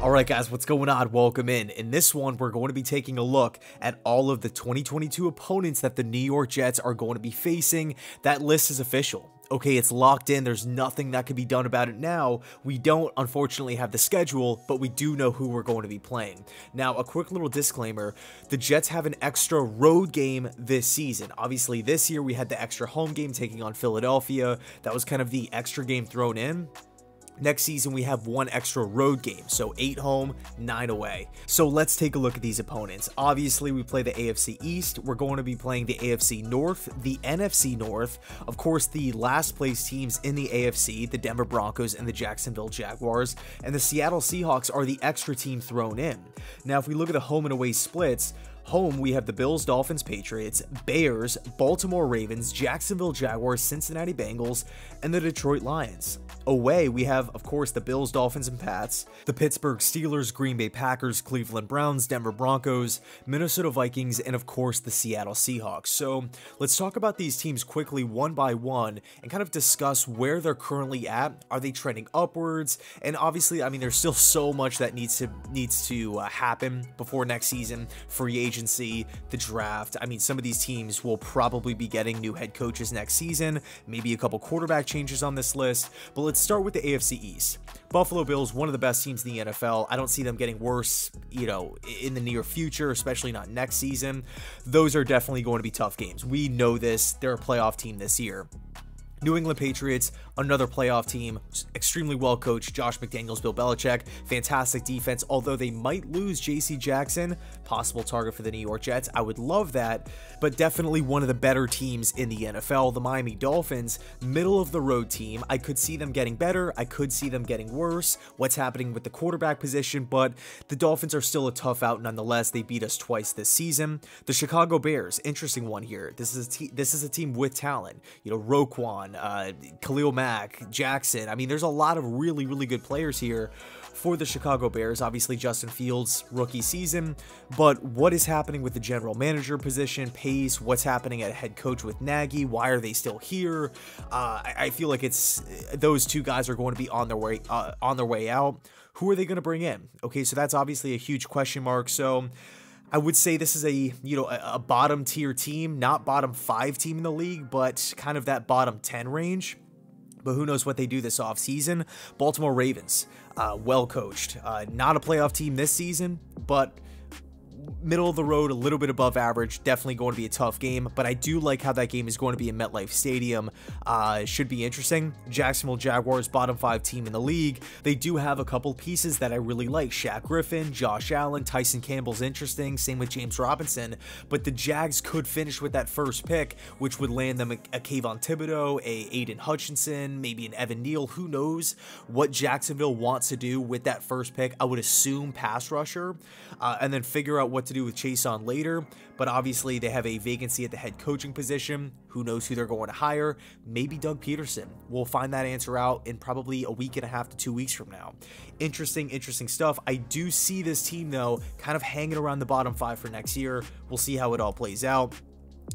Alright guys, what's going on? Welcome in. In this one, we're going to be taking a look at all of the 2022 opponents that the New York Jets are going to be facing. That list is official. Okay, it's locked in. There's nothing that can be done about it now. We don't, unfortunately, have the schedule, but we do know who we're going to be playing. Now, a quick little disclaimer. The Jets have an extra road game this season. Obviously, this year we had the extra home game taking on Philadelphia. That was kind of the extra game thrown in. Next season, we have one extra road game, so 8 home, 9 away. So let's take a look at these opponents. Obviously, we play the AFC East. We're going to be playing the AFC North, the NFC North, of course, the last place teams in the AFC, the Denver Broncos and the Jacksonville Jaguars, and the Seattle Seahawks are the extra team thrown in. Now, if we look at the home and away splits, home, we have the Bills, Dolphins, Patriots, Bears, Baltimore Ravens, Jacksonville Jaguars, Cincinnati Bengals, and the Detroit Lions. Away, we have, of course, the Bills, Dolphins, and Pats, the Pittsburgh Steelers, Green Bay Packers, Cleveland Browns, Denver Broncos, Minnesota Vikings, and of course, the Seattle Seahawks. So let's talk about these teams quickly one by one and kind of discuss where they're currently at. Are they trending upwards? And obviously, I mean, there's still so much that needs to happen before next season. Free agency, the draft. I mean, some of these teams will probably be getting new head coaches next season, maybe a couple quarterback changes on this list, but let's start with the AFC East. Buffalo Bills, one of the best teams in the NFL. I don't see them getting worse, in the near future, especially not next season. Those are definitely going to be tough games. We know this. They're a playoff team this year. New England Patriots, another playoff team, extremely well coached, Josh McDaniels, Bill Belichick, fantastic defense, although they might lose JC Jackson, possible target for the New York Jets. I would love that, but definitely one of the better teams in the NFL. The Miami Dolphins, middle of the road team. I could see them getting better. I could see them getting worse. What's happening with the quarterback position, but the Dolphins are still a tough out nonetheless. They beat us twice this season. The Chicago Bears, interesting one here. This is a team with talent. Roquan, Khalil Mack, Jackson. I mean, there's a lot of really, really good players here for the Chicago Bears. Obviously, Justin Fields, rookie season, but what is happening with the general manager position, Pace? What's happening at head coach with Nagy? Why are they still here? I feel like it's those two guys are going to be on their way out. Who are they going to bring in? Okay, so that's obviously a huge question mark. So I would say this is a bottom tier team, not bottom 5 team in the league, but kind of that bottom 10 range. But who knows what they do this offseason. Baltimore Ravens, well coached. Not a playoff team this season, but middle of the road, a little bit above average. Definitely going to be a tough game, but I do like how that game is going to be in MetLife Stadium. Should be interesting. Jacksonville Jaguars, bottom 5 team in the league. They do have a couple pieces that I really like. Shaq Griffin, Josh Allen, Tyson Campbell's interesting. Same with James Robinson, but the Jags could finish with that first pick, which would land them a Kayvon Thibodeau, a Aiden Hutchinson, maybe an Evan Neal. Who knows what Jacksonville wants to do with that first pick? I would assume pass rusher, and then figure out what to do with Chase on later, but obviously they have a vacancy at the head coaching position. Who knows who they're going to hire? Maybe Doug Peterson. We'll find that answer out in probably a week and a half to 2 weeks from now. Interesting stuff. I do see this team, though, kind of hanging around the bottom 5 for next year. We'll see how it all plays out.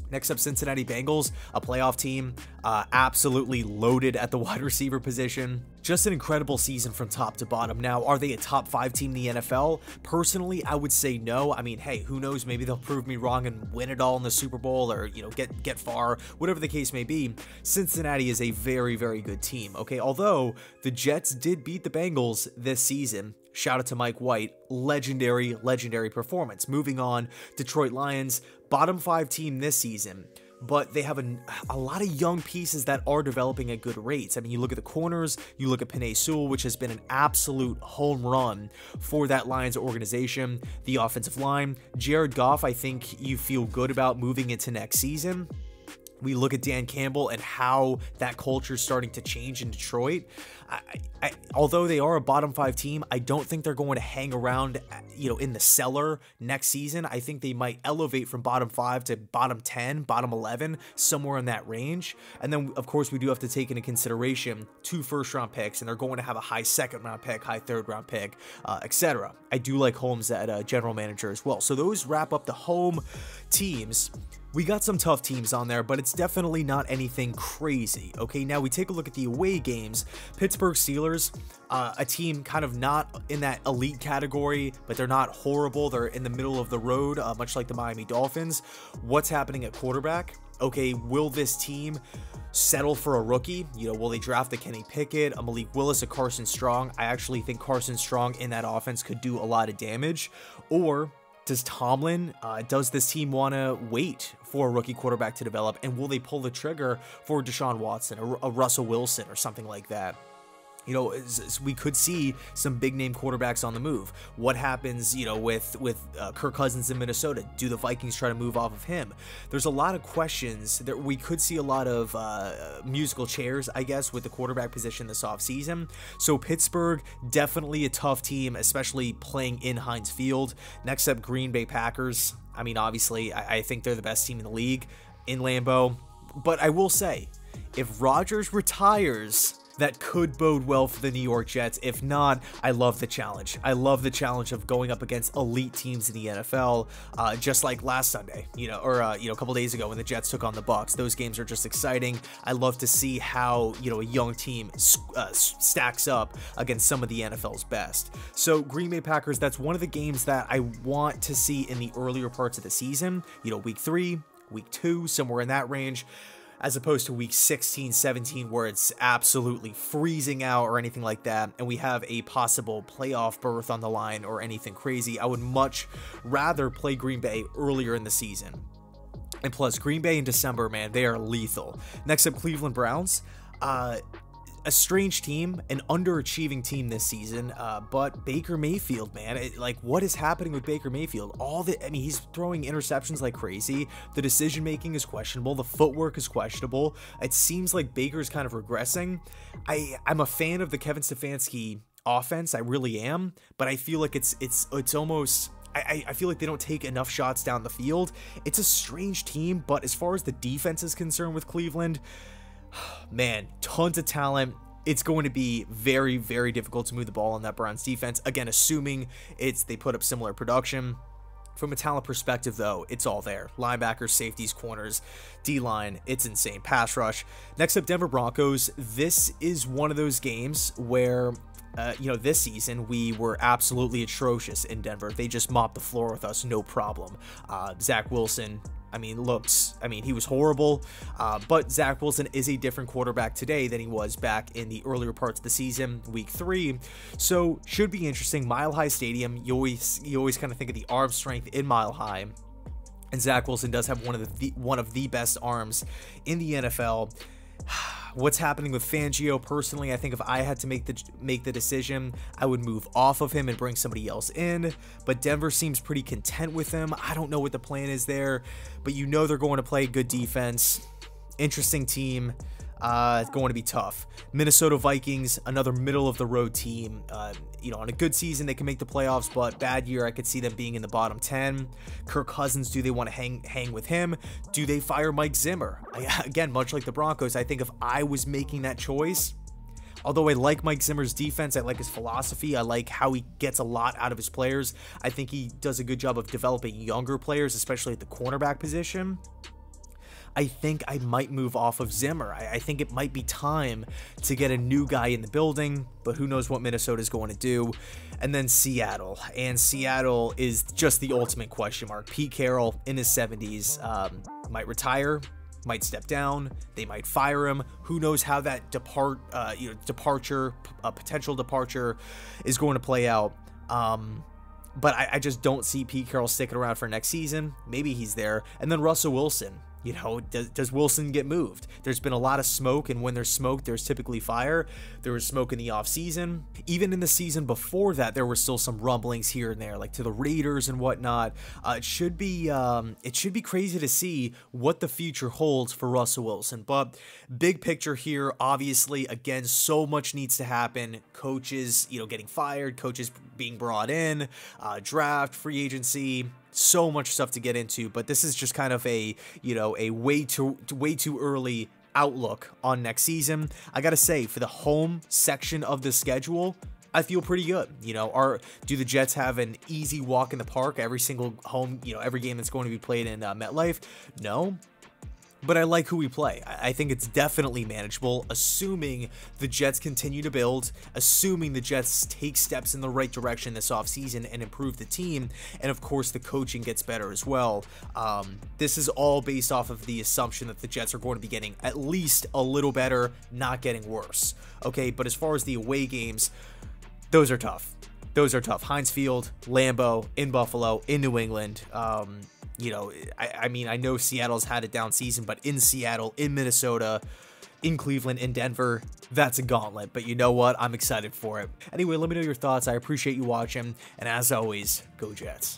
Next up, Cincinnati Bengals, a playoff team, absolutely loaded at the wide receiver position. Just an incredible season from top to bottom. Now, are they a top 5 team in the NFL? Personally, I would say no. I mean, hey, who knows? Maybe they'll prove me wrong and win it all in the Super Bowl, or get far, whatever the case may be. Cincinnati is a very, very good team. Okay, although the Jets did beat the Bengals this season. Shout out to Mike White, legendary performance. Moving on, Detroit Lions, bottom 5 team this season, but they have a lot of young pieces that are developing at good rates. I mean, you look at the corners, you look at Penei Sewell, which has been an absolute home run for that Lions organization. The offensive line, Jared Goff, I think you feel good about moving into next season. We look at Dan Campbell and how that culture is starting to change in Detroit. Although they are a bottom 5 team, I don't think they're going to hang around, in the cellar next season. I think they might elevate from bottom 5 to bottom 10, bottom 11, somewhere in that range. And then, of course, we do have to take into consideration 2 first-round picks, and they're going to have a high second-round pick, high third-round pick, etc. I do like Holmes at general manager as well. So those wrap up the home teams. We got some tough teams on there, but it's definitely not anything crazy. Okay, now we take a look at the away games. Pittsburgh Steelers, a team kind of not in that elite category, but they're not horrible. They're in the middle of the road, much like the Miami Dolphins. What's happening at quarterback? Okay, will this team settle for a rookie? You know, will they draft a Kenny Pickett, a Malik Willis, a Carson Strong? I actually think Carson Strong in that offense could do a lot of damage. Or does Tomlin, does this team want to wait for a rookie quarterback to develop, and will they pull the trigger for Deshaun Watson, a Russell Wilson, or something like that? You know, we could see some big name quarterbacks on the move. What happens, you know, with Kirk Cousins in Minnesota? Do the Vikings try to move off of him? There's a lot of questions that we could see a lot of musical chairs, I guess, with the quarterback position this offseason. So Pittsburgh, definitely a tough team, especially playing in Heinz Field. Next up, Green Bay Packers. I mean, obviously, I think they're the best team in the league in Lambeau. But I will say, if Rodgers retires, that could bode well for the New York Jets. If not, I love the challenge. I love the challenge of going up against elite teams in the NFL, just like last Sunday, you know, or a couple days ago when the Jets took on the Bucs. Those games are just exciting. I love to see how, you know, a young team stacks up against some of the NFL's best. So Green Bay Packers, that's one of the games that I want to see in the earlier parts of the season, you know, week 3, week 2, somewhere in that range, as opposed to week 16, 17, where it's absolutely freezing out or anything like that, and we have a possible playoff berth on the line or anything crazy. I would much rather play Green Bay earlier in the season. And plus, Green Bay in December, man, they are lethal. Next up, Cleveland Browns. A strange team, an underachieving team this season, but Baker Mayfield, man, what is happening with Baker Mayfield? I mean, he's throwing interceptions like crazy. The decision making is questionable. The footwork is questionable. It seems like Baker's kind of regressing. I'm a fan of the Kevin Stefanski offense. I really am, but I feel like it's almost, I feel like they don't take enough shots down the field. It's a strange team, but as far as the defense is concerned with Cleveland, man, tons of talent. It's going to be very, very difficult to move the ball on that Browns defense. Again, assuming they put up similar production. From a talent perspective, though, it's all there. Linebackers, safeties, corners, D-line, it's insane. Pass rush. Next up, Denver Broncos. This is one of those games where, you know, this season we were absolutely atrocious in Denver. They just mopped the floor with us, no problem. Zach Wilson, he was horrible, but Zach Wilson is a different quarterback today than he was back in the earlier parts of the season, week 3. So should be interesting. Mile High Stadium, you always kind of think of the arm strength in Mile High, and Zach Wilson does have one of the best arms in the NFL. What's happening with Fangio? Personally, I think if I had to make the decision, I would move off of him and bring somebody else in. But Denver seems pretty content with him. I don't know what the plan is there, but you know they're going to play good defense. Interesting team. It's going to be tough. Minnesota Vikings, another middle of the road team. You know, on a good season, they can make the playoffs, but bad year, I could see them being in the bottom 10. Kirk Cousins, do they want to hang with him? Do they fire Mike Zimmer? Again, much like the Broncos, I think if I was making that choice, although I like Mike Zimmer's defense, I like his philosophy, I like how he gets a lot out of his players. I think he does a good job of developing younger players, especially at the cornerback position. I think I might move off of Zimmer. I think it might be time to get a new guy in the building, but who knows what Minnesota is going to do. And then Seattle. And Seattle is just the ultimate question mark. Pete Carroll in his 70s might retire, might step down, they might fire him. Who knows how that potential departure is going to play out. But I just don't see Pete Carroll sticking around for next season. Maybe he's there. And then Russell Wilson. You know, does Wilson get moved? There's been a lot of smoke, and when there's smoke, there's typically fire. There was smoke in the offseason. Even in the season before that, there were still some rumblings here and there, like to the Raiders and whatnot. It should be crazy to see what the future holds for Russell Wilson. But big picture here, obviously, again, so much needs to happen. Coaches, you know, getting fired, coaches being brought in, draft, free agency. So much stuff to get into, but this is just kind of a way too early outlook on next season. I gotta say, for the home section of the schedule, I feel pretty good. You know, do the Jets have an easy walk in the park every single home, you know, every game that's going to be played in MetLife? No. But I like who we play. I think it's definitely manageable, assuming the Jets continue to build, assuming the Jets take steps in the right direction this offseason and improve the team, and of course the coaching gets better as well. This is all based off of the assumption that the Jets are going to be getting at least a little better, not getting worse. Okay, but as far as the away games, those are tough. Those are tough. Heinz Field, Lambeau, in Buffalo, in New England. You know, I mean, I know Seattle's had a down season, but in Seattle, in Minnesota, in Cleveland, in Denver, that's a gauntlet. But you know what? I'm excited for it. Anyway, let me know your thoughts. I appreciate you watching. And as always, go Jets.